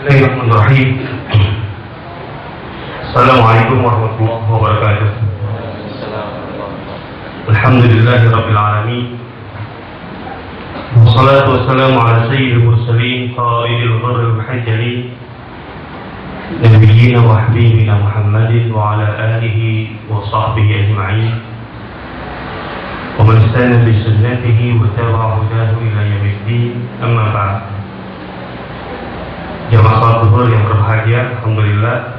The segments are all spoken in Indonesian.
Bismillahirrahmanirrahim. Assalamualaikum warahmatullahi wabarakatuh. Alhamdulillahirabbil alamin. Wassalatu wassalamu ala sayyidil mursalin qaidil gharril muhajjalin nabiyyina wa habibina Muhammadin wa ala alihi wa sahbihi ajma'in. Wa man istana bi sunnatihi wa tabi'a hudahu ila yaumiddin. Amma ba'd. Jamaah salat zuhur yang berbahagia, alhamdulillah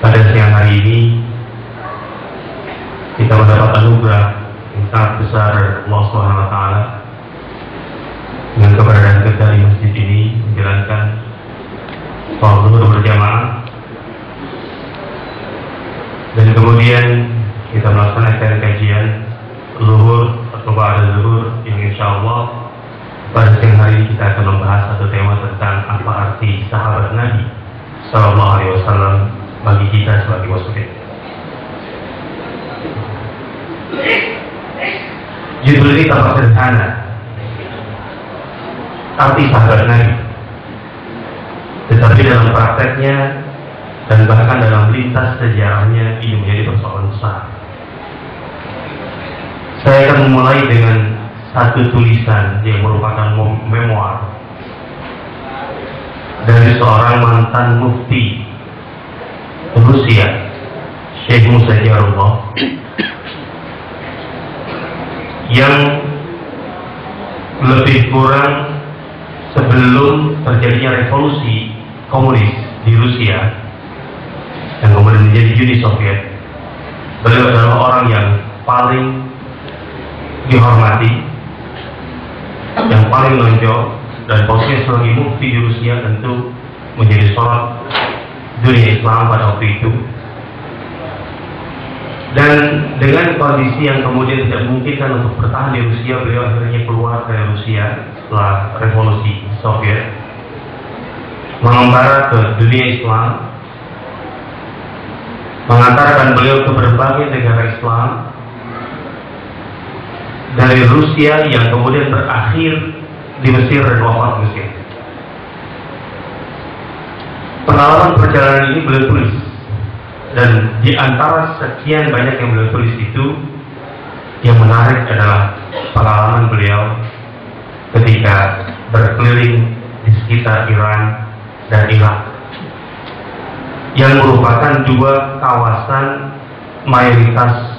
pada siang hari ini kita mendapat anugerah yang sangat besar Allah Subhanahu wa taala dengan keberadaan kita di masjid ini menjalankan salat zuhur berjamaah, dan kemudian kita melaksanakan kajian zuhur atau ba'da zuhur yang insyaallah pada siang hari ini kita akan membahas satu tema tentang apa arti sahabat Nabi Sallallahu Alaihi Wasallam bagi kita sebagai muslim. Judul ini tampak sederhana, arti sahabat Nabi, tetapi dalam prakteknya dan bahkan dalam lintas sejarahnya ini menjadi persoalan besar. Saya akan memulai dengan satu tulisan yang merupakan memoir dari seorang mantan mufti Rusia, Syekh Musa Jarullah, yang lebih kurang sebelum terjadinya revolusi komunis di Rusia yang kemudian menjadi Uni Soviet, beliau adalah orang yang paling dihormati, yang paling menonjol, dan posisinya sebagai mufti di Rusia tentu menjadi sorot dunia Islam pada waktu itu. Dan dengan kondisi yang kemudian tidak memungkinkan untuk bertahan di Rusia, beliau akhirnya keluar dari Rusia setelah revolusi Soviet, mengembara ke dunia Islam, mengantarkan beliau ke berbagai negara Islam, dari Rusia yang kemudian berakhir di Mesir dan wafat Mesir. Pengalaman perjalanan ini beliau tulis, dan di antara sekian banyak yang beliau tulis itu, yang menarik adalah pengalaman beliau ketika berkeliling di sekitar Iran dan Irak, yang merupakan dua kawasan mayoritas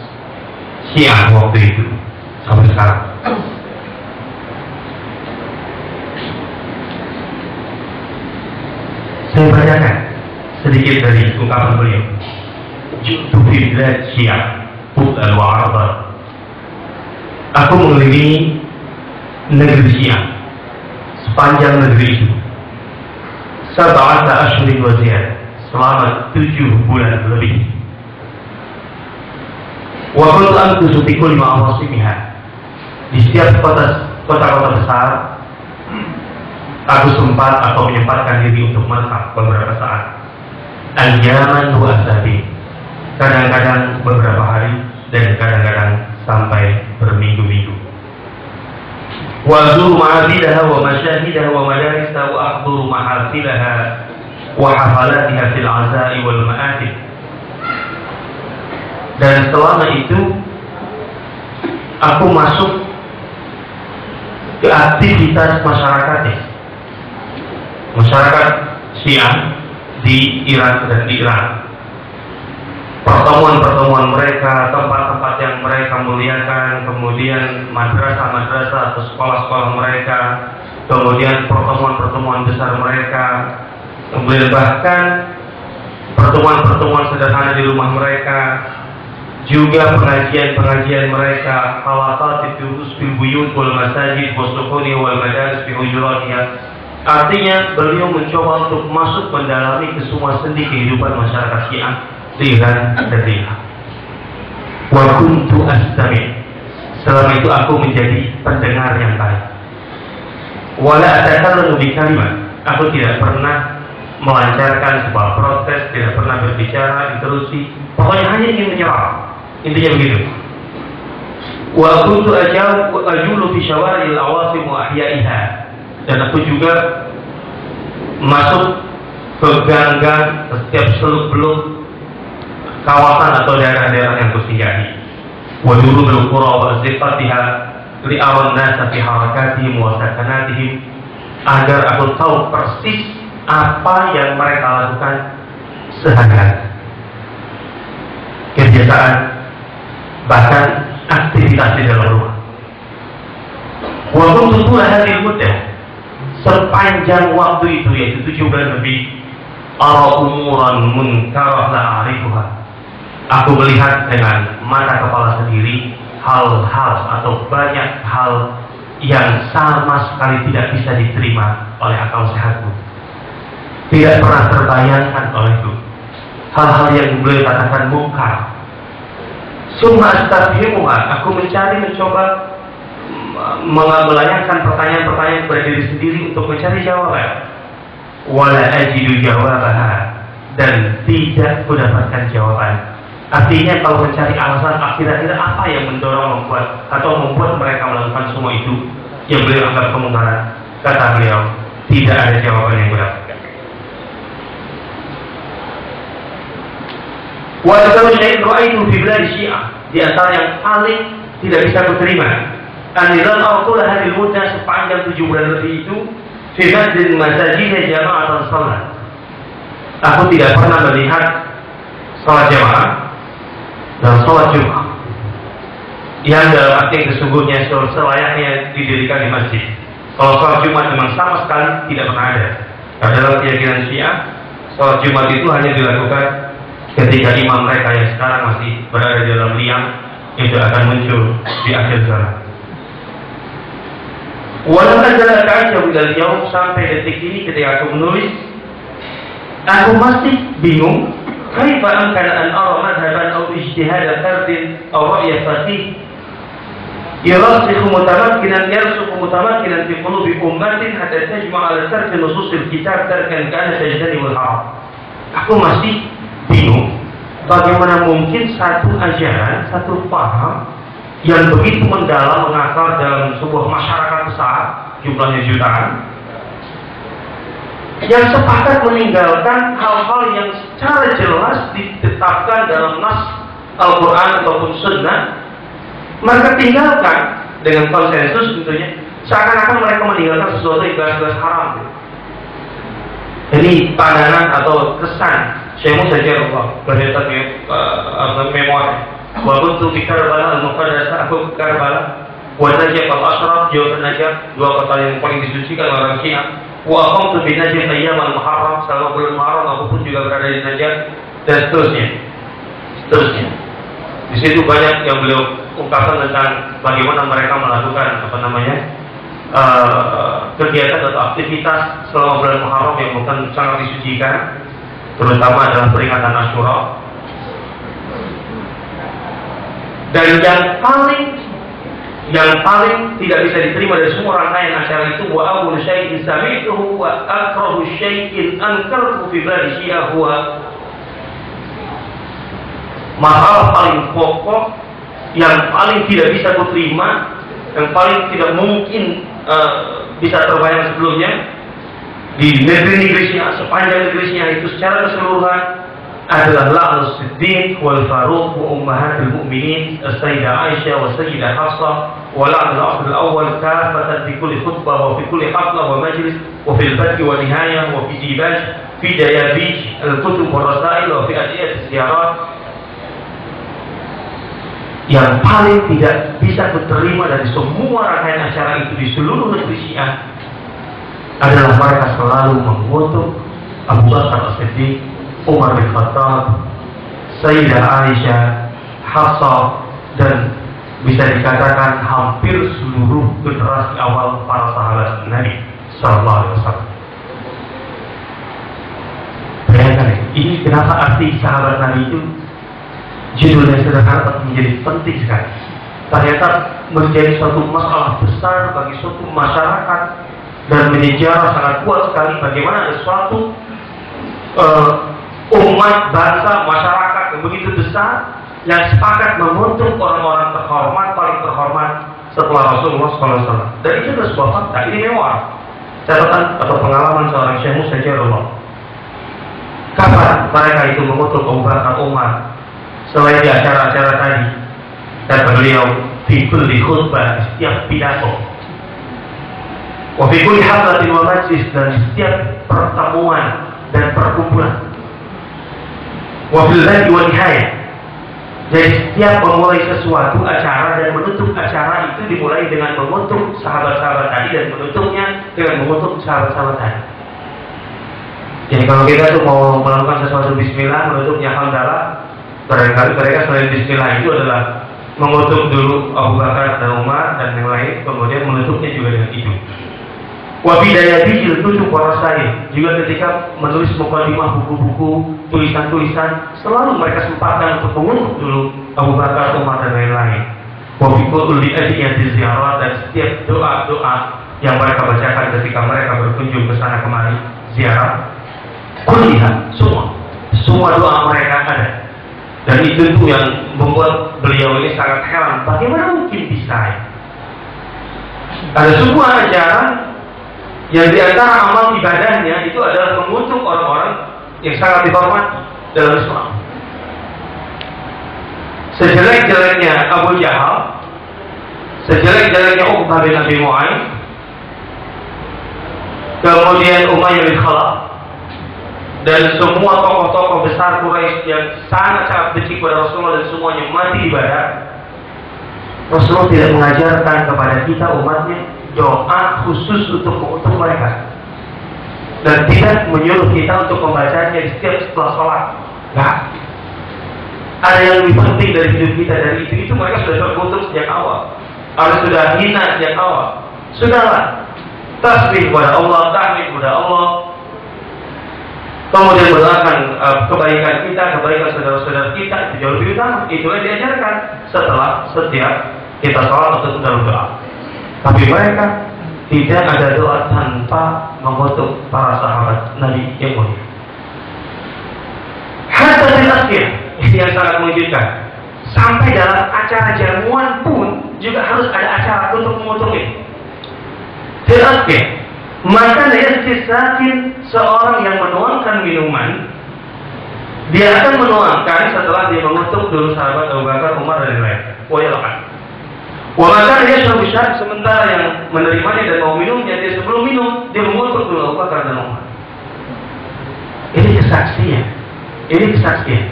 Syiah waktu itu sampai sekarang. Saya bacakan sedikit dari ungkapan beliau. Jitu fi bilad Syiah Qut'an wa Arabat. Aku mengelilingi negeri Syiah sepanjang negeri itu, sab'ata asyhurin wa ziyad, selama 7 bulan lebih. Wa kuntu anqusu fi kulli ma'asimiha, di setiap kota-kota besar aku sempat atau menyempatkan diri untuk menetap beberapa saat. Al-Yaman wa Ashabi, kadang-kadang beberapa hari dan kadang-kadang sampai berminggu-minggu. Wa zuru ma'abidaha wa masyahidaha wa madarisaha wa akhduru mahasilaha wa hafalatiha fil azai wal ma'atib. Dan selama itu aku masuk ke aktivitas masyarakat Syiah di Iran dan di Iran. Pertemuan-pertemuan mereka, tempat-tempat yang mereka muliakan, kemudian madrasah-madrasah atau sekolah-sekolah mereka, kemudian pertemuan-pertemuan besar mereka, kemudian bahkan pertemuan-pertemuan sederhana di rumah mereka, juga pengajian-pengajian mereka, halaqat durus fil buyut wal masajid wasukuni wal madaris fi hujuratiha. Artinya beliau mencoba untuk masuk mendalami ke semua sendi kehidupan masyarakat Syiah di Iran dan di Irak. Wa kuntu astami', selama itu aku menjadi pendengar yang baik. Wala atakallamu bi kalimat, aku tidak pernah melancarkan sebuah protes, tidak pernah berbicara interupsi, pokoknya hanya ingin menyerap. Intinya begitu. Wa kuntu ajulu fi syawaril awasim wa ahya'iha, dan aku juga masuk ke gang-gang, setiap seluk-beluk kawasan atau daerah-daerah yang kusinggahi. Wa durudul qura wa zifatiha li aran nasa fi harakatihim wa sakanatihim, agar aku tahu persis apa yang mereka lakukan sehari-hari, kebiasaan, bahkan aktivitas di dalam rumah. Wa kuntu hadhihi mudah, sepanjang waktu itu, yaitu 7 bulan lebih, ara umuran munkarah la a'rifuha, aku melihat dengan mata kepala sendiri hal-hal atau banyak hal yang sama sekali tidak bisa diterima oleh akal sehatku, tidak pernah terbayangkan olehku, hal-hal yang beliau katakan mungkar. Summa astafhimuha, aku mencoba melayangkan pertanyaan-pertanyaan kepada diri sendiri untuk mencari jawaban. Wala ajidu jawabaha, dan tidak mendapatkan jawaban. Artinya kalau mencari alasan, akhir-akhir apa yang mendorong membuat mereka melakukan semua itu yang beliau anggap kemungkaran, kata beliau, tidak ada jawaban yang benar. Wa aktsara syai'in ra'aitu fi bilad Syiah, di antara yang paling tidak bisa kuterima, aniran aqul hadil muddah, sepanjang 7 bulan lebih itu, fi masjid masajid jama'atan salat, aku tidak pernah melihat salat jamaah dan salat Jumat yang dalam arti sesungguhnya selayaknya didirikan di masjid. Kalau salat Jumat memang sama sekali tidak pernah ada. Dalam keyakinan Syiah, salat Jumat itu hanya dilakukan ketika imam mereka yang sekarang masih berada di dalam liang itu akan muncul di akhir zaman. Walau adalah kacau dari jauh sampai detik ini ketika aku menulis, aku masih bingung. Kaifa amkana an ara madhaban aw ijtihad fardin aw ra'y faqih yarsikhu mutamakkinan fi qulubi ummatin hatta tajma' ala tark nusus al-kitab tarkan kana tajdani wal haram. Aku masih bingung bagaimana mungkin satu ajaran, satu paham yang begitu mendalam mengakar dalam sebuah masyarakat besar, jumlahnya jutaan, yang sepakat meninggalkan hal-hal yang secara jelas ditetapkan dalam nas Al-Quran ataupun Sunnah, mereka tinggalkan dengan konsensus tentunya, seakan-akan mereka meninggalkan sesuatu yang jelas-jelas haram. Ini pandangan atau kesan Syekh Musa Jarrah berdasarkan memori. Walaupun tu di Karbala al-Muqaddasah, aku ke Karbala, wa Najaf al-Ashraf, jauh Najaf, 2 kota yang paling disucikan orang Syiah. Wa aqamtu bi Najaf ayyam al-Muharram, selama bulan Muharram aku pun juga berada di Najaf, dan seterusnya. Di situ banyak yang beliau ungkapkan tentang bagaimana mereka melakukan kegiatan atau aktivitas selama bulan Muharram yang bukan sangat disucikan, terutama dalam peringatan Asyura. Dan yang paling tidak bisa diterima dari semua rangkaian acara itu, wa awwal syai'in sami'tuhu wa akrahu syai'in ankartu fi bilad Syiah huwa, masalah paling pokok yang paling tidak bisa kuterima, yang paling tidak mungkin bisa terbayang sebelumnya di negeri Syiah, sepanjang negeri Syiah itu secara keseluruhan, adalah la'nus Siddiq wal Faruq wa ummahatul mu'minin Sayyidah Aisyah wa Sayyidah Hafsah wa la'nul asr al-awwal kafatan fi kulli khutbah wa fi kulli haflah wa majlis wa fil bad'i wa nihayah wa fi dibaj fi dayabij al-kutub wa rasail wa fi adiyat ziyarat. Yang paling tidak bisa diterima dari semua rangkaian acara itu di seluruh negeri Syiah adalah mereka selalu mengutuk Abu Bakar As-Siddiq, Umar bin Khattab, Sayyidah Aisyah, Hafsah, dan bisa dikatakan hampir seluruh generasi awal para sahabat Nabi Sallallahu Alaihi Wasallam. Bayangkan ini kenapa arti sahabat Nabi itu judulnya sederhana tapi menjadi penting sekali. Ternyata menjadi suatu masalah besar bagi suatu masyarakat dan menyejarah sangat kuat sekali bagaimana ada suatu umat, bangsa, masyarakat yang begitu besar yang sepakat mengutuk orang-orang terhormat, paling terhormat setelah Rasulullah SAW. Dan itu adalah sebuah fakta, ini mewah. catatan atau pengalaman seorang Syekh Musa Jarullah. Kapan mereka itu mengutuk Abu Bakar, Umar selain di acara-acara tadi? Dan beliau di kulli khutbah, setiap pidato, wa fi kulli haflatin wa majlis, dan setiap pertemuan dan perkumpulan, wa fil badi wa nihayah. Jadi setiap memulai sesuatu acara dan menutup acara itu dimulai dengan mengutuk sahabat-sahabat tadi dan menutupnya dengan mengutuk sahabat-sahabat tadi. Jadi kalau kita tuh mau melakukan sesuatu bismillah, menutupnya hamdalah, barangkali mereka selain bismillah itu adalah mengutuk dulu Abu Bakar dan Umar dan yang lain, kemudian menutupnya juga dengan itu. Wa bidayati tutup warasain, juga ketika menulis mukadimah buku-buku, tulisan-tulisan, selalu mereka sempatkan untuk mengutuk dulu Abu Bakar, Umar dan lain-lain. Wa bi kulli adiyati ziyarat, dan setiap doa-doa yang mereka bacakan ketika mereka berkunjung ke sana kemari ziarah, kulihat semua doa mereka ada. Dan itu tuh yang membuat beliau ini sangat heran, bagaimana mungkin bisa ada sebuah ajaran yang diantara amal ibadahnya itu adalah mengutuk orang-orang yang sangat dihormati dalam Islam. Sejelek-jeleknya Abu Jahal, sejelek-jeleknya Uqbah bin Abi Mu'ayth, kemudian Umayyah bin Khalaf, dan semua tokoh-tokoh besar Quraisy yang sangat-sangat benci kepada Rasulullah dan semuanya mati ibadah, Rasulullah tidak mengajarkan kepada kita umatnya doa khusus untuk mengutuk mereka, dan tidak menyuruh kita untuk membacanya di setiap setelah sholat. Nah, ada yang lebih penting dari hidup kita dari itu mereka sudah terkutuk sejak awal, harus sudah hina sejak awal. Sudahlah, tasbih kepada Allah, tahmid kepada Allah, kemudian mendoakan kebaikan kita, kebaikan saudara-saudara kita, itu jauh lebih utama. Itu yang diajarkan setelah setiap kita sholat atau dalam doa. Tapi mereka tidak ada doa tanpa mengutuk para sahabat Nabi yang mulia. Hatta di akhir, ini yang sangat mengejutkan. Sampai dalam acara jamuan pun juga harus ada acara untuk mengutuknya. Terakhir, maka yastakin, seorang yang menuangkan minuman, dia akan menuangkan setelah dia mengutuk dulu sahabat Abu Bakar, Umar dan lain-lain. Wayalah. Wamakan dia sudah besar, sementara yang menerimanya dan mau minumnya, dia sebelum minum dia mengutuk dulu Abu Bakar dan Umar. Ini kesaksian,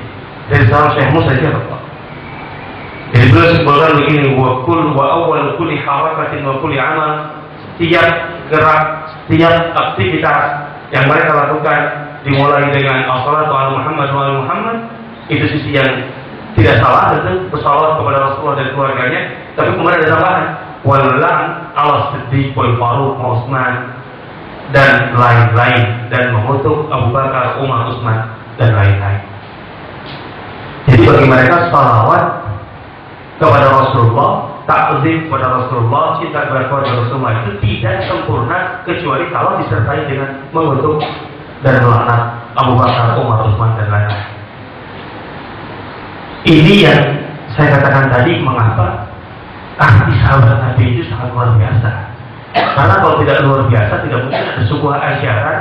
dari seorang Syekh Musa Jarullah. Jadi beliau sebutkan begini, wa awal kulli harakatin wa kulli amal, setiap gerak, setiap aktivitas yang mereka lakukan dimulai dengan as-salatu ala Muhammad wa ala Muhammad, itu sisi yang tidak salah, tentu bersalawat kepada Rasulullah dan keluarganya. Tapi kemudian ada tambahan, walan ala Siddiq wal Faruq Utsman dan lain-lain, dan mengutuk Abu Bakar, Umar, Utsman dan lain-lain. Jadi bagi mereka salawat kepada Rasulullah, takzim kepada Rasulullah, cinta kepada Rasulullah itu tidak sempurna kecuali kalau disertai dengan mengutuk dan melaknat Abu Bakar, Umar, Utsman dan lain-lain. Ini yang saya katakan tadi, mengapa arti sahabat Nabi itu sangat luar biasa. Karena kalau tidak luar biasa, tidak mungkin ada sebuah ajaran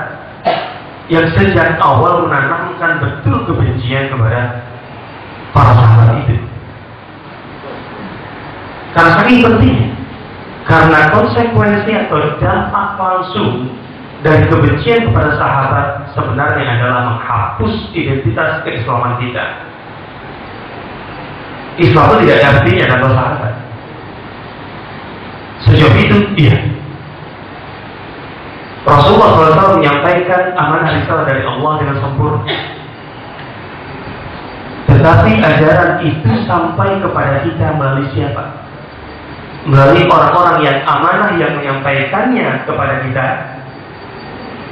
yang sejak awal menanamkan betul kebencian kepada para sahabat itu. Karena saking pentingnya, karena konsekuensi atau dampak langsung dari kebencian kepada sahabat sebenarnya adalah menghapus identitas keislaman kita. Islam itu tidak ada artinya tanpa sahabat. Sejauh itu, iya. Rasulullah SAW menyampaikan amanah risalah dari Allah dengan sempurna. Tetapi ajaran itu sampai kepada kita melalui siapa? Melalui orang-orang yang amanah yang menyampaikannya kepada kita,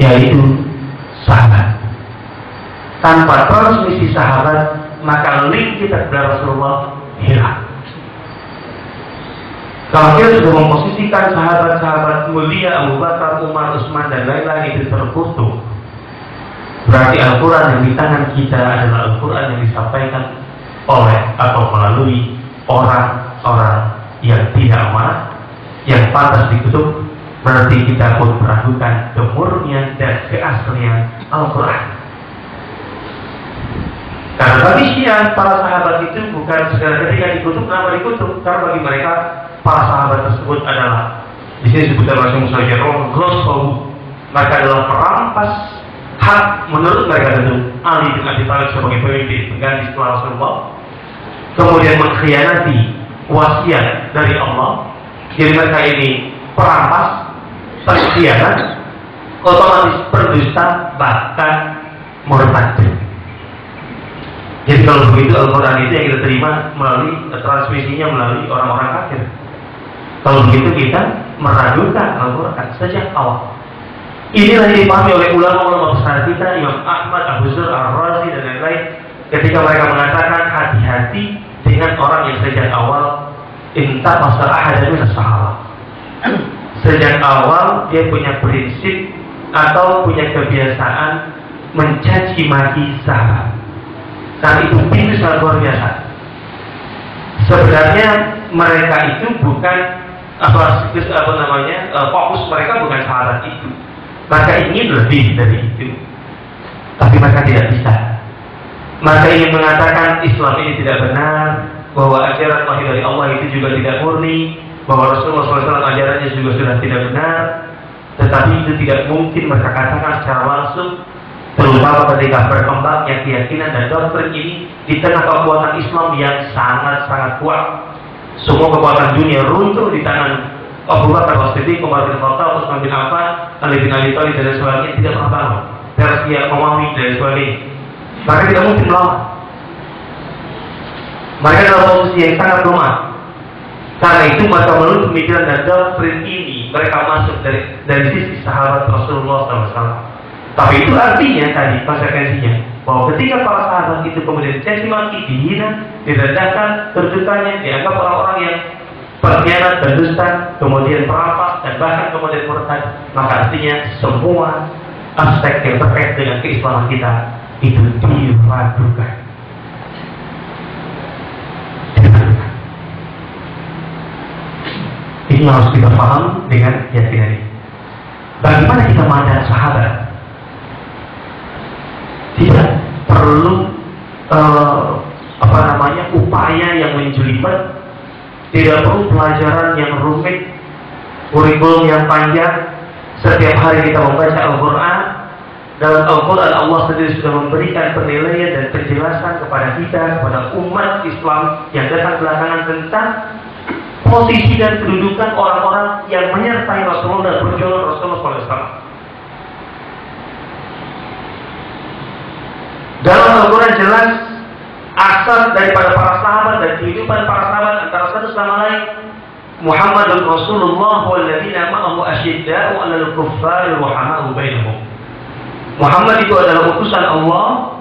yaitu sahabat. Tanpa transmisi sahabat, maka link kita kepada Rasulullah hilang. Kalau kita sudah memposisikan sahabat-sahabat mulia Abu Bakar, Umar, Utsman dan lain-lain itu terkutuk, berarti Al-Quran yang di tangan kita adalah Al-Quran yang disampaikan oleh atau melalui orang-orang yang tidak amanah, yang pantas dikutuk, berarti kita pun meragukan kemurnian dan keaslian Al-Quran. Karena bagi Syiah, para sahabat itu bukan segala ketika dikutuk, kenapa dikutuk? Karena bagi mereka, para sahabat tersebut adalah, di sini disebutkan oleh Musa Jarom, Ghosbahu, mereka adalah perampas hak menurut mereka tentu. Ali bin Abi Thalib sebagai pemimpin pengganti setelah Rasulullah, kemudian mengkhianati wasiat dari Allah. Jadi mereka ini perampas, pengkhianat, otomatis berdusta, bahkan murtad. Jadi kalau begitu Al-Quran itu yang kita terima melalui transmisinya melalui orang-orang kafir. Kalau begitu kita meragukan Al-Quran sejak awal. Inilah yang dipahami oleh ulama-ulama besar kita, Imam Ahmad, Abu Zur, Ar-Razi dan lain-lain, ketika mereka mengatakan hati-hati dengan orang yang sejak awal intaqasa ahadan min as-sahabah. Sejak awal dia punya prinsip atau punya kebiasaan mencaci maki sahabat. Karena itu pintu sangat luar biasa. Sebenarnya mereka itu bukan fokus mereka bukan sahabat itu. Mereka ingin lebih dari itu, tapi mereka tidak bisa. Mereka ingin mengatakan Islam ini tidak benar, bahwa ajaran wahyu dari Allah itu juga tidak murni, bahwa Rasulullah SAW ajarannya juga sudah tidak benar. Tetapi itu tidak mungkin mereka katakan secara langsung, terutama ketika berkembangnya keyakinan dan doktrin ini di tengah kekuatan Islam yang sangat-sangat kuat. Semua kekuatan dunia runtuh di tangan Abu Bakar As-Siddiq, Umar bin Khattab, Utsman bin Affan, Ali bin Abi Thalib dan sebagainya tidak pernah bangun. Persia, Romawi dan sebagainya. Mereka tidak mungkin melawan. Mereka dalam posisi yang sangat lemah. Karena itu mereka menurut pemikiran dan doktrin ini mereka masuk dari sisi sahabat Rasulullah SAW. Tapi itu artinya tadi konsekuensinya bahwa ketika para sahabat itu kemudian dicaci maki, dihina, direndahkan, terjutanya, dianggap orang-orang yang berkhianat dan dusta, kemudian perampas dan bahkan kemudian murtad, maka artinya semua aspek yang terkait dengan keislaman kita itu diragukan. Ini harus kita paham dengan keyakinan ini. Bagaimana kita memandang sahabat? Tidak perlu upaya yang menjelimet, tidak perlu pelajaran yang rumit, kurikulum yang panjang. Setiap hari kita membaca Al-Quran. Dalam Al-Quran Allah sendiri sudah memberikan penilaian dan penjelasan kepada kita, kepada umat Islam yang datang belakangan tentang posisi dan kedudukan orang-orang yang menyertai Rasulullah dan perjuangan Rasulullah SAW. Dalam Al-Quran jelas asas daripada para sahabat dan kehidupan para sahabat antara satu sama lain. Muhammadun Rasulullah walladzina ma'ahu asyidda'u 'alal kuffari ruhama'u bainahum. Muhammad itu adalah utusan Allah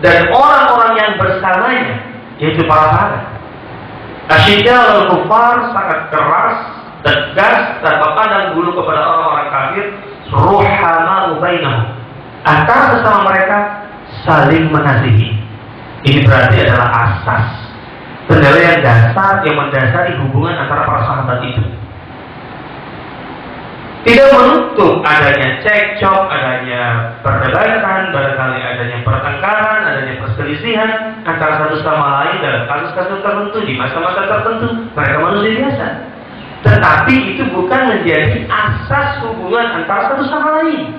dan orang-orang yang bersamanya yaitu para sahabat. Asyidda'u 'alal kuffar, sangat keras, tegas, tanpa pandang bulu kepada orang-orang kafir. Ruhama'u bainahum, antara sesama mereka saling mengasihi. Ini berarti adalah asas penilaian dasar yang mendasari hubungan antara para sahabat itu. Tidak menutup adanya cekcok, adanya perdebatan, barangkali adanya pertengkaran, adanya perselisihan antara satu sama lain dalam kasus-kasus tertentu di masa-masa tertentu. Mereka manusia biasa. Tetapi itu bukan menjadi asas hubungan antara satu sama lain.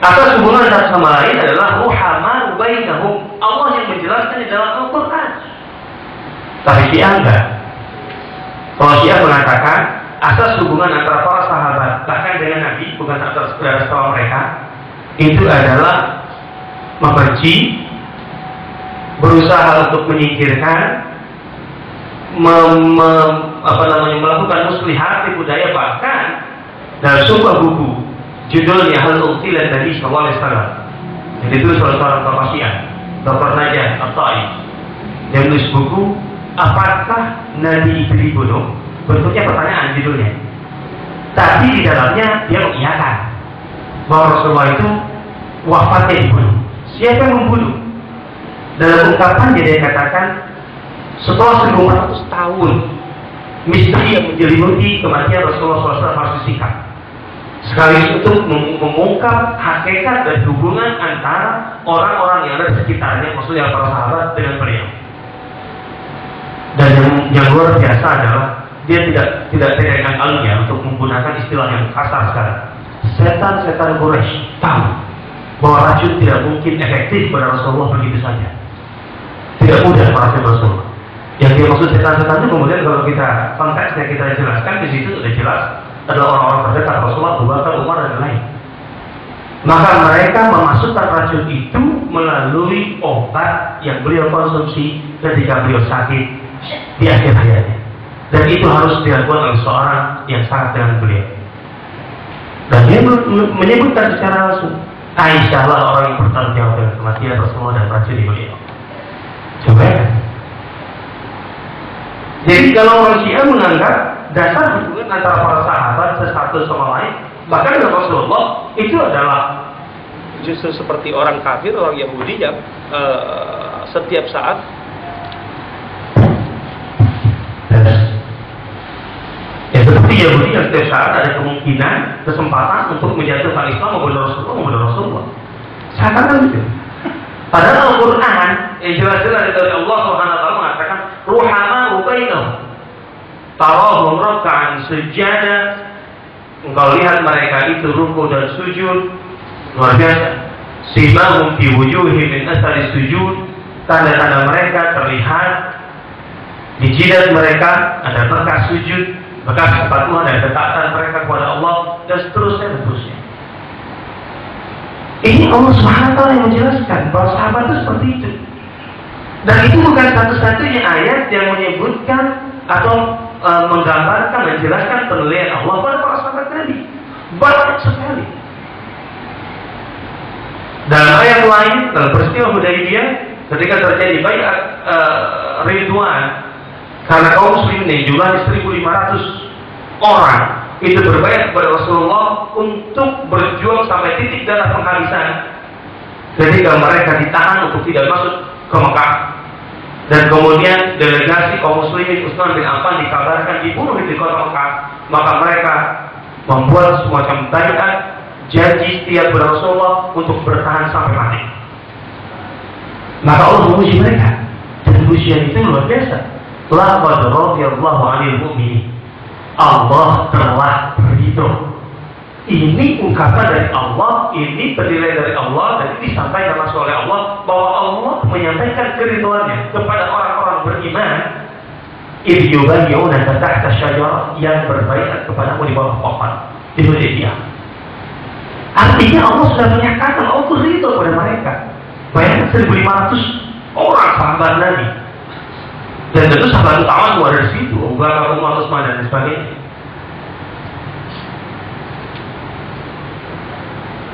Asas hubungan satu sama lain adalah ruhama'u bainahum. Allah yang menjelaskannya dalam Al-Quran. Tapi Syiah enggak. Kalau Syiah mengatakan asas hubungan antara para sahabat bahkan dengan Nabi, bukan antara setelah mereka, itu adalah membenci, berusaha untuk menyingkirkan, melakukan muslihat di budaya, bahkan dalam sebuah buku judulnya Hal Uqtilan Nabi Sallallahu Alaihi Wasallam. Jadi itu seorang tokoh Syiah, Dr. Najah At-Tai, yang menulis buku Apakah Nabi itu dibunuh? Bentuknya pertanyaan judulnya. Tapi di dalamnya dia mengiyakan bahwa Rasulullah itu wafatnya dibunuh. Siapa yang membunuh? Dalam ungkapan dia katakan setelah 1400 tahun misteri yang menjelimuti kematian Rasulullah SAW harus disingkap. Sekaligus untuk mengungkap hakikat dan hubungan antara orang-orang yang ada di sekitarnya, maksudnya para sahabat dengan beliau. Dan yang luar biasa adalah dia tidak dengan alnya untuk menggunakan istilah yang kasar sekarang. Setan-setan Quraisy tahu bahwa racun tidak mungkin efektif pada Rasulullah begitu saja. Tidak mudah meracun Rasulullah. Yang dia maksud setan-setan itu kemudian kalau kita konteksnya kita jelaskan di situ sudah jelas adalah orang-orang terdekat Rasulullah, Abu Bakar, Umar dan lain. Maka mereka memasukkan racun itu melalui obat yang beliau konsumsi ketika beliau sakit di akhir hayatnya. Dan itu harus dilakukan oleh seorang yang sangat dengan beliau. Dan dia menyebutkan secara langsung, Aisyah lah orang yang bertanggung jawab dengan kematian Rasulullah dan racun di beliau. Coba ya. Jadi kalau orang Syiah menganggap dasar hubungan antara para sahabat satu sama lain, bahkan dengan Rasulullah itu adalah justru seperti orang kafir, orang Yahudi yang setiap saat seperti Yahudi yang setiap saat ada kemungkinan, kesempatan untuk menjatuhkan Islam maupun Rasulullah. Seakan-akan gitu. Padahal Al-Quran yang jelas-jelas dari Allah Subhanahu wa taala mengatakan ruhama bainahum tarahum rak'an sujada. Engkau lihat mereka itu ruku dan sujud luar biasa. Simahum fi wujuhihim min athari sujud, tanda-tanda mereka terlihat di jidat mereka ada bekas sujud, bekas kepatuhan dan ketaatan mereka kepada Allah dan seterusnya dan seterusnya. Ini Allah SWT yang menjelaskan bahwa sahabat itu seperti itu. Dan itu bukan satu-satunya ayat yang menyebutkan atau menggambarkan, menjelaskan penilaian Allah pada para sahabat Nabi. Banyak sekali. Dalam ayat lain, dalam peristiwa Hudaybiyah, ketika terjadi bai'at Ridwan, karena kaum muslimin jumlahnya 1.500 orang itu berbaiat kepada Rasulullah untuk berjuang sampai titik darah penghabisan ketika mereka ditahan untuk tidak masuk ke Mekah, dan kemudian delegasi kaum muslimin Utsman bin Affan dikabarkan dibunuh di kota Mekah. Maka mereka membuat semacam baiat janji setia kepada Rasulullah untuk bertahan sampai mati. Maka Allah memuji mereka, dan pujian itu luar biasa. Laqad radiyallahu 'anil mu'minin. Allah telah berridho. Ini ungkapan dari Allah, ini penilaian dari Allah, dan ini disampaikan langsung oleh Allah bahwa Allah menyampaikan keridhoannya kepada orang-orang beriman. Idh yubayyi'unaka tahta syajarah, yang berbaiat kepadamu di bawah pohon di Hudaybiyah. Artinya Allah sudah menyatakan Allah ridho kepada mereka. Bayangkan 1.500 orang sahabat Nabi. Dan tentu sahabat utama semua ada di situ, Abu Bakar, Umar, Utsman dan sebagainya.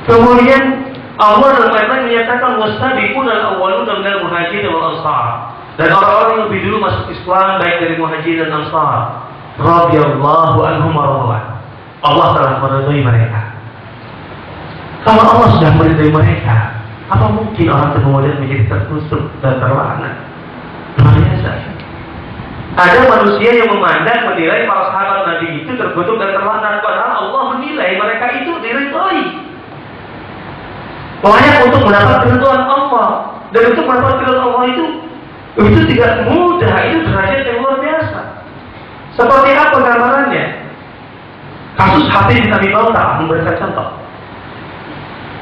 Kemudian Allah dalam ayat lain menyatakan wasabiqunal awwaluna minal muhajirin wal ansar, dan orang-orang yang lebih dulu masuk Islam baik dari muhajirin dan ansar radhiyallahu anhum wa radwan. Allah telah meridhai mereka. Kalau Allah sudah meridhai mereka, apa mungkin orang kemudian menjadi tertusuk dan terlaknat? Luar biasa. Ada manusia yang memandang, menilai para sahabat Nabi itu terkutuk dan terlaknat, padahal Allah menilai mereka itu diridhai. Banyak untuk mendapat keridhaan Allah, dan untuk mendapat keridhaan Allah itu tidak mudah, itu derajat yang luar biasa. Seperti apa gambarannya? Kasus Hatib bin Abi Balta'ah memberikan contoh.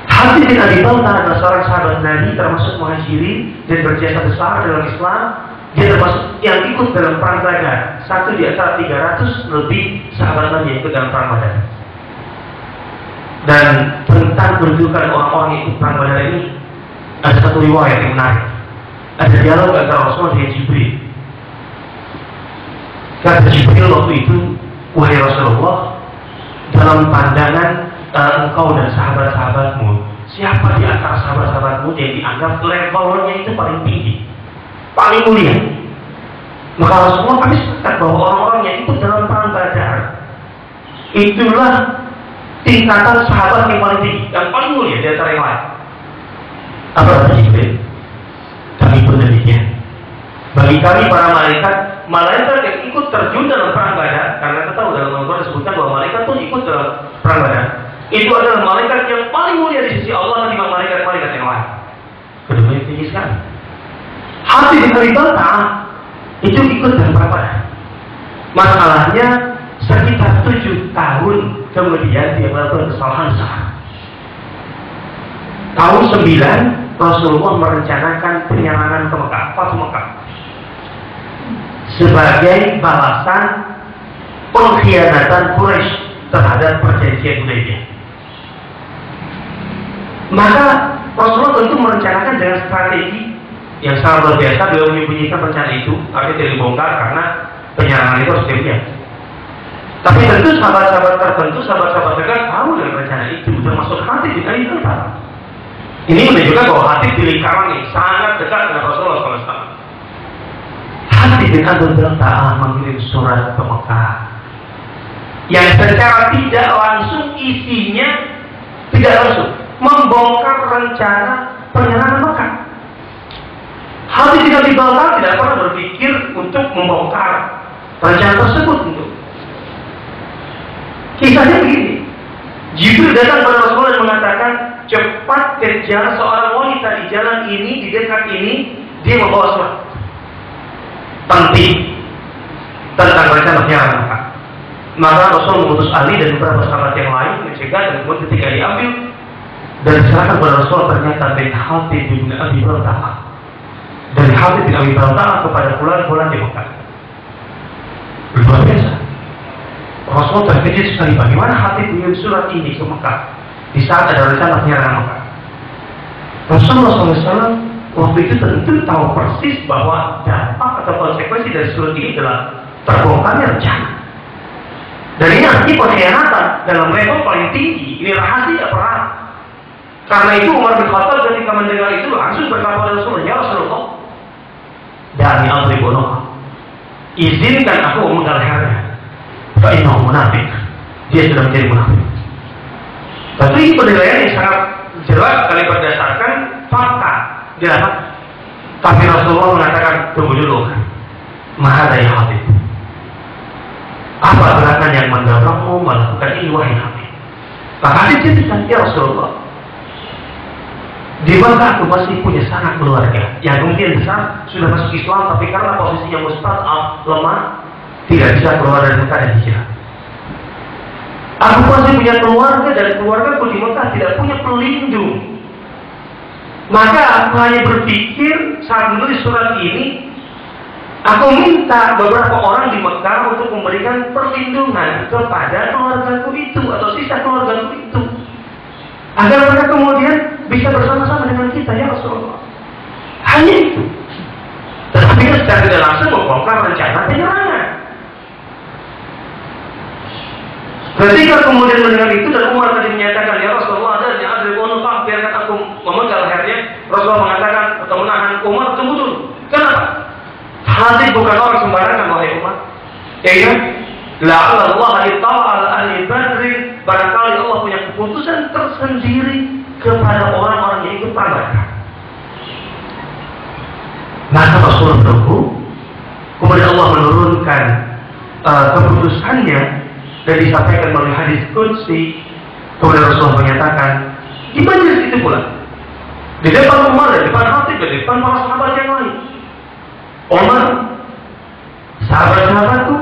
Hatib bin Abi Balta'ah adalah seorang sahabat Nabi termasuk muhajirin dan berjasa besar dalam Islam. Dia termasuk yang ikut dalam perang Badar, satu di antara 300 lebih sahabat Nabi yang ikut dalam perang Badar. Dan tentang menunjukkan orang-orang yang ikut perang Badar ini, ada satu riwayat yang menarik. Ada dialog antara Rasulullah dengan Jibril. Kata Jibril waktu itu, wahai Rasulullah, dalam pandangan engkau dan sahabat-sahabatmu, siapa di antara sahabat-sahabatmu yang dianggap levelnya itu paling tinggi, paling mulia? Maka Rasulullah kami sepakat bahwa orang-orang yang ikut dalam perang Badar itulah tingkatan sahabat yang paling tinggi, yang paling mulia di antara yang lain. Apa kata Jibril? Kami pun demikian. Bagi kami para malaikat yang ikut terjun dalam perang Badar, karena kita tahu dalam Al-Quran disebutkan bahwa malaikat pun ikut dalam perang Badar. Itu adalah malaikat yang paling mulia di sisi Allah ketimbang malaikat-malaikat yang lain. Keduanya tinggi sekali. Hati bin Abi Balta'ah itu ikut dalam perang Badar. Masalahnya sekitar 7 tahun kemudian dia melakukan kesalahan besar. Tahun 9 Rasulullah merencanakan penyerangan ke Mekah, Fathu Mekah, sebagai balasan pengkhianatan Quraisy terhadap perjanjian Hudaybiyah. Maka Rasulullah tentu merencanakan dengan strategi yang sangat luar biasa. Beliau menyembunyikan rencana itu, artinya tidak dibongkar karena penyerangan itu harus diam. Tapi tentu sahabat-sahabat tertentu, sahabat-sahabat dekat tahu dengan rencana itu, termasuk Hatib bin Abi Balta'ah. Ini menunjukkan bahwa Hatib di lingkaran yang sangat dekat dengan Rasulullah SAW. Hatib bin Abi Balta'ah mengirim surat ke Mekah yang secara tidak langsung isinya tidak langsung membongkar rencana penyerangan Mekah. Hatib bin Abi Balta'ah tidak pernah berpikir untuk membongkar rencana tersebut. Kisahnya begini, Jibril datang pada Rasulullah dan mengatakan, cepat kejar seorang wanita di jalan ini, di dekat ini, dia membawa surat penting tentang rencana penyerangan Mekah. Maka Rasul mengutus Ali dan beberapa sahabat yang lain mencegah, dan kemudian ketika diambil dan diserahkan kepada Rasul, ternyata dari Hatib bin Abi Balta'ah, dari Hatib bin Abi Balta'ah kepada bulan-bulan di Mekah. Luar biasa. Rasul terkejut sekali bagaimana Hatib mengirim surat ini ke Mekah di saat ada rencana penyerangan Mekah. Rasulullah SAW waktu itu tentu tahu persis bahwa dampak atau konsekuensi dari surat ini adalah terbongkarnya rencana. Dan ini arti pengkhianatan dalam level paling tinggi. Ini rahasia perang. Karena itu Umar bin Khattab ketika mendengar itu langsung berkata kepada Rasulullah, ya Rasulullah, dari Al-Ribono, izinkan aku memenggal lehernya. Fa'innahu munafik. Dia sudah menjadi munafik. Tentu ini penilaian yang sangat jelas sekali berdasarkan fakta di dalam. Tapi Rasulullah mengatakan, tunggu dulu, maha daya Hatib. Apa gerakan yang mendorongmu melakukan ini, wahai Hatib? Maka Hatib ceritakan, ya Rasulullah, di Mekah aku masih punya sanak keluarga yang kemudian besar sudah masuk Islam, tapi karena posisinya mustad'af, lemah, tidak bisa keluar dari Mekah dan hijrah. Aku masih punya keluarga dan keluargaku di Mekah tidak punya pelindung. Maka aku hanya berpikir saat menulis surat ini, aku minta beberapa orang di Mekah untuk memberikan perlindungan kepada keluargaku itu atau sisa keluargaku itu, agar mereka kemudian bisa bersama-sama dengan kita, ya Rasulullah. Hanya itu. Tetapi secara tidak langsung membongkar rencana penyerangan. Ketika kemudian mendengar itu dan Umar tadi menyatakan, ya Rasulullah, ada yang ada bonus, biarkan aku memenggal lehernya. Rasulullah mengatakan atau menahan Umar, tunggu dulu. Kenapa? Hatib bukan orang sembarangan, wahai Umar. Ya, la'alla Allah ittala ala ahli Badr, barangkali Allah punya keputusan tersendiri kepada orang-orang yang ikut perang Badar. Maka Rasulullah menunggu, kemudian Allah menurunkan keputusannya. Dan disampaikan melalui hadis qudsi. Kemudian Rasulullah menyatakan di majelis itu pula, di depan Umar dan di depan Hatib dan di depan para sahabat yang lain, Umar, sahabat-sahabatku,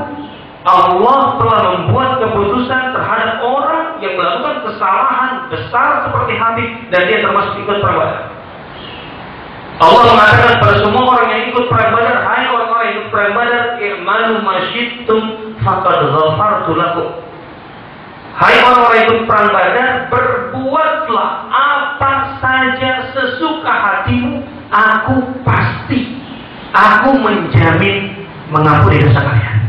Allah telah membuat keputusan terhadap orang yang melakukan kesalahan besar seperti Hatib dan dia termasuk ikut perang Badar. Allah mengatakan kepada semua orang yang ikut perang Badar, hai orang-orang yang ikut perang Badar, i'malu ma syi'tum faqad ghafartu lakum. Hai orang-orang yang ikut perang Badar, berbuatlah apa saja sesuka hatimu, aku pasti, aku menjamin mengampuni dosa kalian.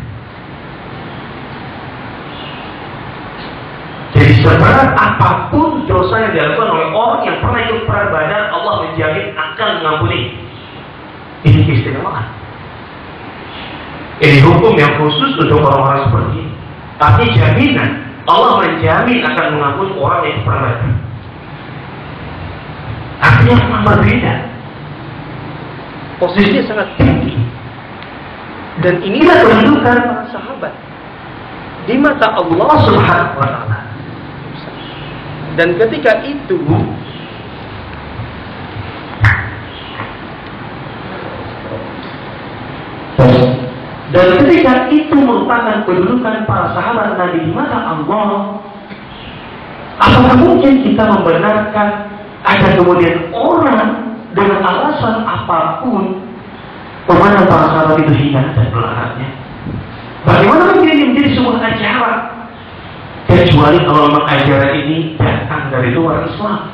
Jadi seberat apapun dosa yang dilakukan oleh orang yang pernah ikut perang Badar, Allah menjamin akan mengampuni. Ini keistimewaan. Ini hukum yang khusus untuk orang-orang seperti ini. Tapi jaminan Allah menjamin akan mengampuni orang yang ikut perang Badar. Artinya memang berbeda. Posisinya sangat tinggi. Dan inilah kedudukan para sahabat di mata Allah Subhanahu wa taala. Dan ketika itu merupakan kedudukan para sahabat Nabi di mata Allah, apakah mungkin kita membenarkan ada kemudian orang dengan alasan apapun memandang para sahabat itu hina dan melarangnya? Bagaimana mungkin ini menjadi sebuah ajaran? Kecuali kalau memang ajaran ini datang dari luar Islam.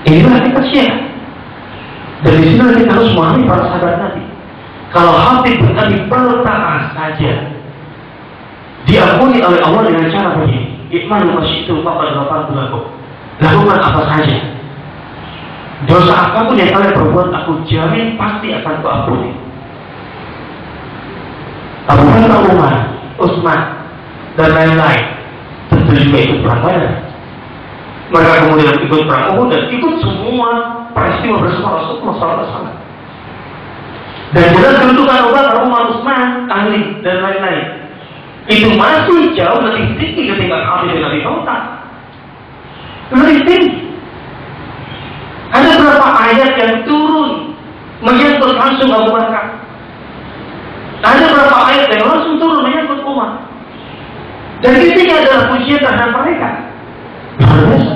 Inilah kita Syiah. Dan di sini kita harus memahami para sahabat Nabi. Kalau Habib bin Abi Balta'a saja diakui oleh Allah dengan cara begini, Iqmalu masyitu faqad ghafartu lakum. Lakukan apa saja, dosa apapun yang kalian perbuat, aku jamin pasti akan kuampuni. Abu Bakar, Umar, Utsman dan lain-lain tentu juga ikut perang Badar. Mereka kemudian ikut perang Uhud dan ikut semua peristiwa bersama Rasulullah SAW. Dan jelas kedudukan Abu Bakar, Umar, Utsman, Ali dan lain-lain itu masih jauh lebih tinggi ketimbang Habib bin Abi Balta'a. Lebih tinggi. Ada beberapa ayat yang turun menyangkut langsung Abu Bakar. Ada beberapa ayat yang langsung turun menyangkut Umar. Dan isinya adalah pujian terhadap mereka. Luar biasa.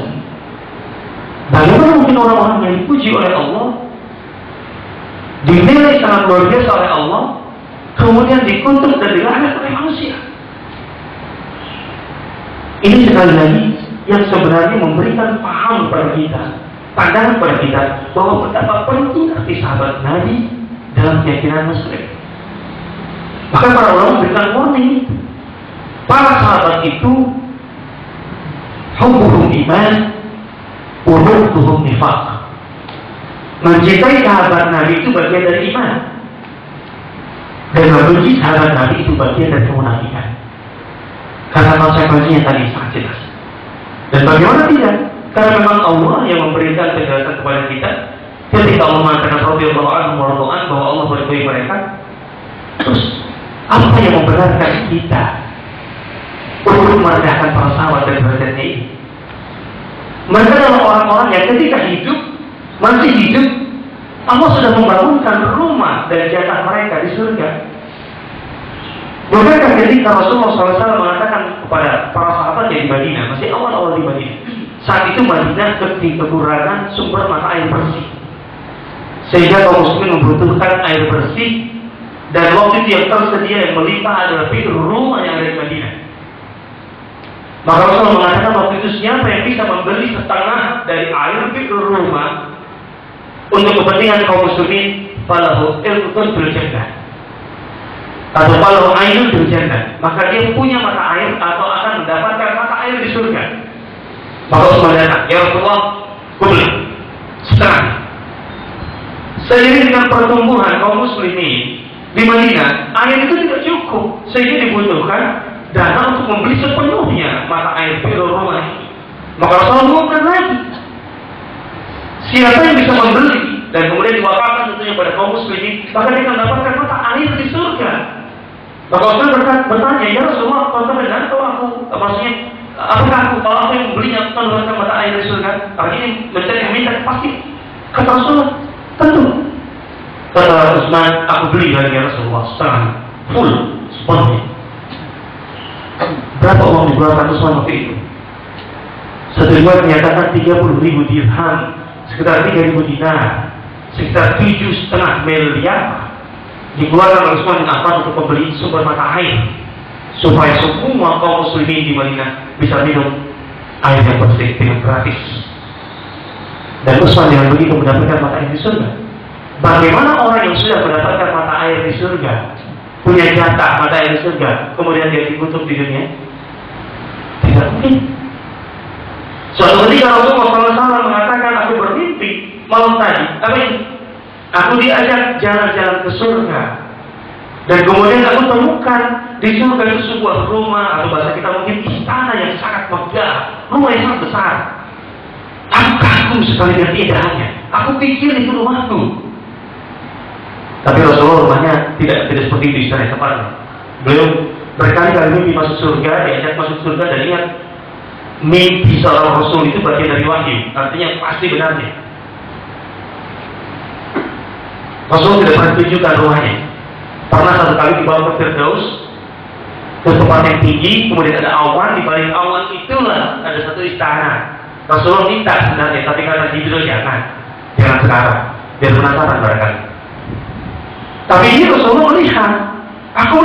Bagaimana mungkin orang-orang yang dipuji oleh Allah, dinilai sangat luar biasa oleh Allah, kemudian dikutuk dan dilaknat oleh manusia? Ini sekali lagi yang sebenarnya memberikan paham kepada kita, pandangan kepada kita bahwa betapa penting arti sahabat Nabi dalam keyakinan Muslim. Maka para ulama memberikan warning itu. Para sahabat itu hubbuhum iman, wubughdhuhum nifaq. Mencintai sahabat Nabi itu bagian dari iman, dan membenci sahabat Nabi itu bagian dari kemunafikan. Karena konsekuensinya tadi sangat jelas. Dan bagaimana tidak? Karena memang Allah yang memberikan penjelasan kepada kita ketika Allah mengatakan radhiyallahu anhum wa radu an, bahwa Allah meridhai mereka. Terus apa yang membenarkan kita untuk merendahkan para sahabat dan derajatnya ini? Mereka adalah orang-orang yang ketika masih hidup, Allah sudah membangunkan rumah dan jatah mereka di surga. Bukankah ketika Rasulullah SAW mengatakan kepada para sahabat yang di Madinah, masih awal-awal di Madinah, saat itu Madinah kekurangan sumber mata air bersih, sehingga kaum muslimin membutuhkan air bersih, dan waktu itu yang tersedia yang melimpah adalah bi'r rumah yang ada di Madinah. Maka Rasulullah mengatakan waktu itu, siapa yang bisa membeli setengah dari air bi'r rumah untuk kepentingan kaum muslimin, falahu ilqun bil jannah, atau falahu ainun bil jannah, maka dia punya mata air atau akan mendapatkan mata air di surga. Maka Rasulullah datang, ya Rasulullah, boleh setengah. Seiring dengan pertumbuhan kaum muslimin di Madinah, air itu tidak cukup, sehingga dibutuhkan dana untuk membeli sepenuhnya mata air bi'r rumah ini. Maka Rasulullah mengumumkan lagi, siapa yang bisa membeli dan kemudian diwakafkan tentunya pada kaum muslimin, maka dia akan mendapatkan mata air di surga. Maka Rasulullah bertanya, ya Rasulullah, apakah benar kalau aku, maksudnya, apakah aku, kalau aku yang membelinya, aku akan mendapatkan mata air di surga? Karena ini mencari yang minta, pasti. Kata Rasulullah, tentu. Kata Utsman, aku beli lagi ya Rasulullah, setengah, full, sepenuhnya. Berapa uang dikeluarkan Utsman waktu itu? Satu riwayat menyatakan 30.000 dirham, sekitar 3.000 dinar, sekitar 7,5 miliar dikeluarkan oleh Utsman bin Affan untuk membeli sumber mata air, supaya semua kaum muslimin di Madinah bisa minum air yang bersih dengan gratis. Dan Utsman dengan begitu mendapatkan mata air di surga. Bagaimana orang yang sudah mendapatkan mata air di surga, punya jatah mata air di surga, kemudian dia dikutuk di dunia? Tidak mungkin. Suatu ketika Rasulullah SAW mengatakan, aku bermimpi malam tadi, apa ini? Aku diajak jalan-jalan ke surga, dan kemudian aku temukan di surga itu sebuah rumah, atau bahasa kita mungkin istana yang sangat megah, rumah yang sangat besar. Aku kagum sekali dengan keindahannya. Aku pikir itu rumahku. Tapi Rasulullah rumahnya tidak seperti itu istilahnya tepatnya. Beliau berkali-kali mimpi masuk surga, diajak masuk surga, dan ingat mimpi seorang Rasul itu bagian dari wahyu, artinya pasti benarnya. Rasul tidak pernah tunjukkan rumahnya. Pernah satu kali dibawa ke Firdaus, ke tempat yang tinggi, kemudian ada awan, di balik awan itulah ada satu istana. Rasulullah minta sebenarnya, tapi kata Jibril jangan sekarang, biar penasaran barangkali. Tapi ini Rasulullah melihat, aku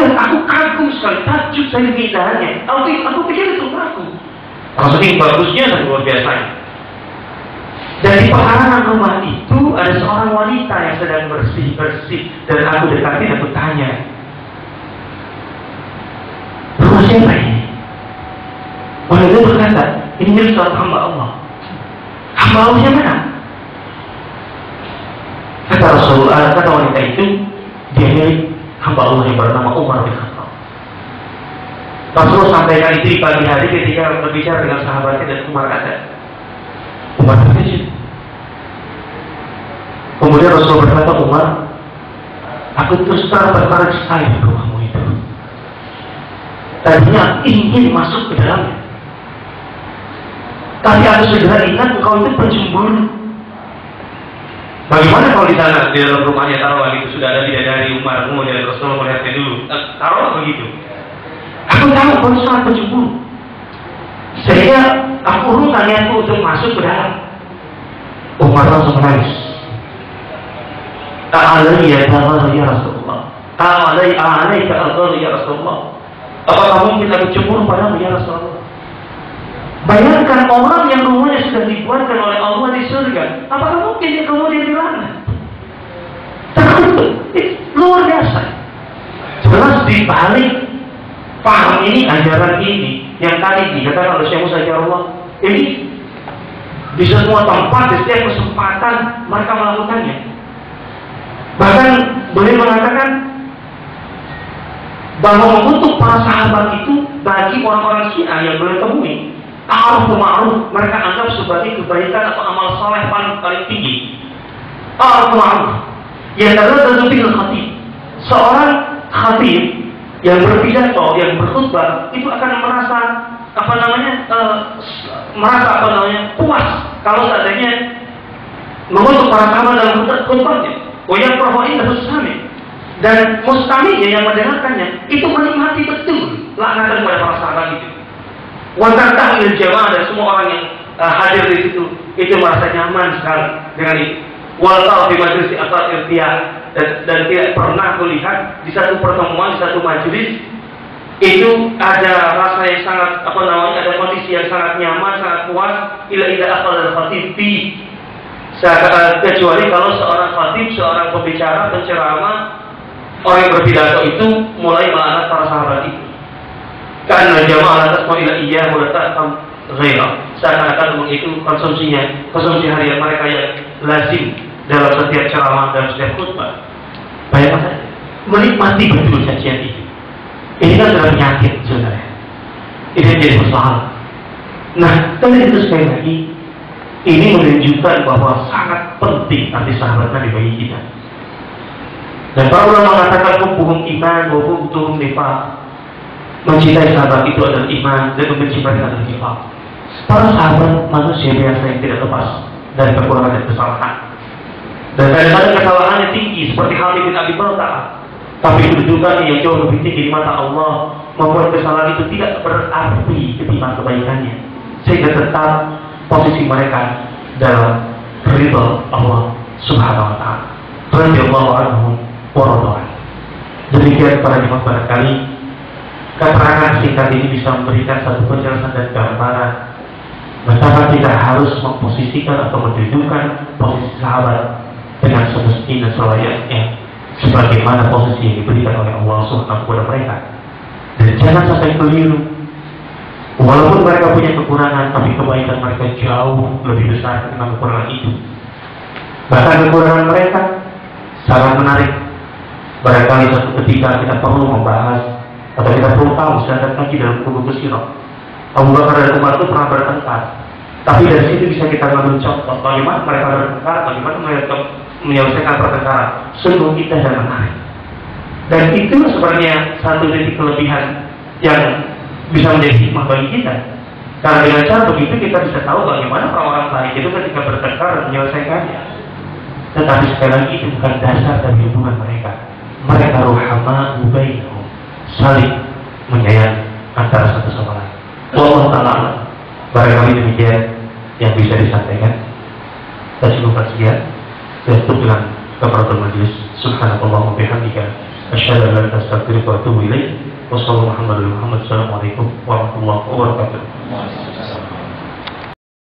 kagum sekali, takjub saya keindahannya. Aku pikir itu aku. Rasulullah bagusnya dan luar biasanya. Dan di pekarangan rumah itu ada seorang wanita yang sedang bersih-bersih, dan aku dekati dan aku tanya, rumah siapa ini? Wanita itu berkata, ini milik seorang hamba Allah. Hamba Allah yang mana? Kata Rasulullah, kata wanita itu, dia milik hamba Allah yang bernama Umar bin Khattab. Rasulullah sampaikan itu di pagi hari ketika berbicara dengan sahabatnya, dan Umar ada. Umar terkejut. Kemudian Rasulullah berkata, Umar, aku terus tertarik sekali di rumahmu itu. Tadinya ingin masuk ke dalamnya, tapi aku segera ingat engkau itu pencemburu. Bagaimana kalau di sana, di dalam rumahnya taruhlah itu sudah ada bidadari Umar, kemudian Rasulullah melihatnya dulu, taruhlah begitu. Aku tahu kau sangat pencemburu, sehingga aku urungkan niatku untuk masuk ke dalam. Umar langsung menangis. A'alaiya ta'ala ya Rasulullah, a'alaika ta'ala ya Rasulullah. Apakah mungkin aku cemburu padamu ya Rasulullah? Bayangkan orang yang rumahnya sudah dibuatkan oleh Allah di surga, apakah mungkin dia kemudian dilaknat? Terkutuk, luar biasa. Jelas di balik paham ini, ajaran ini, yang tadi dikatakan oleh Syekh Musa Allah, ini di semua tempat, di setiap kesempatan mereka melakukannya. Bahkan boleh mengatakan bahwa mengutuk para sahabat itu bagi orang-orang Syiah yang boleh temui, ta'aruf ma'ruf mereka anggap sebagai kebaikan atau amal saleh paling tinggi. Ta'aruf ma'ruf yang terdapat bil khatib. Seorang khatib yang berpidato, yang berkhutbah itu akan merasa puas kalau seandainya mengutuk para sahabat dalam khutbahnya. Yang profoin dan mustami, dan mustaminya yang mendengarkannya itu menikmati betul laknatan kepada para sahabat itu. Wantan il jamaah, dan semua orang yang hadir di situ itu merasa nyaman sekali dengan itu. Walau di majelis atau irtiah, dan tidak pernah melihat di satu pertemuan, di satu majelis itu ada rasa yang sangat ada kondisi yang sangat nyaman, sangat puas. Ila akal dan khatib kecuali kalau seorang khatib, seorang pembicara, penceramah, orang yang berpidato itu mulai melaknat para sahabat itu. Karena jamaah atas ila iya mulatakam ghairah. Seakan-akan itu konsumsi harian mereka yang lazim dalam setiap ceramah, dalam setiap khutbah. Bayangkan, menikmati betul sajian itu. Ini kan sudah penyakit sebenarnya. Ini menjadi masalah. Nah, tapi itu sekali lagi, ini menunjukkan bahwa sangat penting arti sahabat Nabi bagi kita. Dan para ulama mengatakan hukum iman, hukum nifaq. Mencintai sahabat itu adalah iman, dan membenci mereka adalah nifaq. Para sahabat manusia biasa yang tidak lepas dari kekurangan dan kesalahan. Dan kadang-kadang kesalahannya tinggi, seperti Khalid bin Abi Balta'ah. Tapi kedudukan yang jauh lebih tinggi di mata Allah membuat kesalahan itu tidak berarti ketimbang kebaikannya, sehingga tetap posisi mereka dalam ridha Allah Subhanahu wa taala. Radhiyallahu anhum wa radwan. Demikian para jemaah barangkali keterangan singkat ini bisa memberikan satu penjelasan dan gambaran betapa kita harus memposisikan atau mendudukan posisi sahabat dengan semestinya dan selayaknya sebagaimana posisi yang diberikan oleh Allah Subhanahu kepada mereka. Dan jangan sampai keliru. Walaupun mereka punya kekurangan, tapi kebaikan mereka jauh lebih besar ketimbang kekurangan itu. Bahkan kekurangan mereka sangat menarik. Barangkali suatu ketika kita perlu membahas atau kita perlu tahu sedangkan lagi dalam buku Sirah. Abu Bakar dan Umar itu pernah bertengkar. Tapi dari situ bisa kita ngambil contoh bagaimana mereka bertengkar, bagaimana mereka menyelesaikan pertengkaran, sungguh indah dan menarik. Dan itu sebenarnya satu titik kelebihan yang bisa menjadi hikmah bagi kita. Karena dengan cara begitu kita bisa tahu bagaimana orang-orang baik itu ketika bertengkar menyelesaikannya. Tetapi sekali lagi itu bukan dasar dari hubungan mereka. Mereka ruhama bainahum, saling menyayangi antara satu sama lain. Wallahu ta'ala. Barangkali demikian yang bisa disampaikan. Kita cukupkan sekian. Dan tutup dengan kafaratul majlis. Subhanallah wa bihamdika, asyhadu an la ilaha illa anta, astaghfiruka wa atubu ilaik. Wassalamualaikum warahmatullahi wabarakatuh.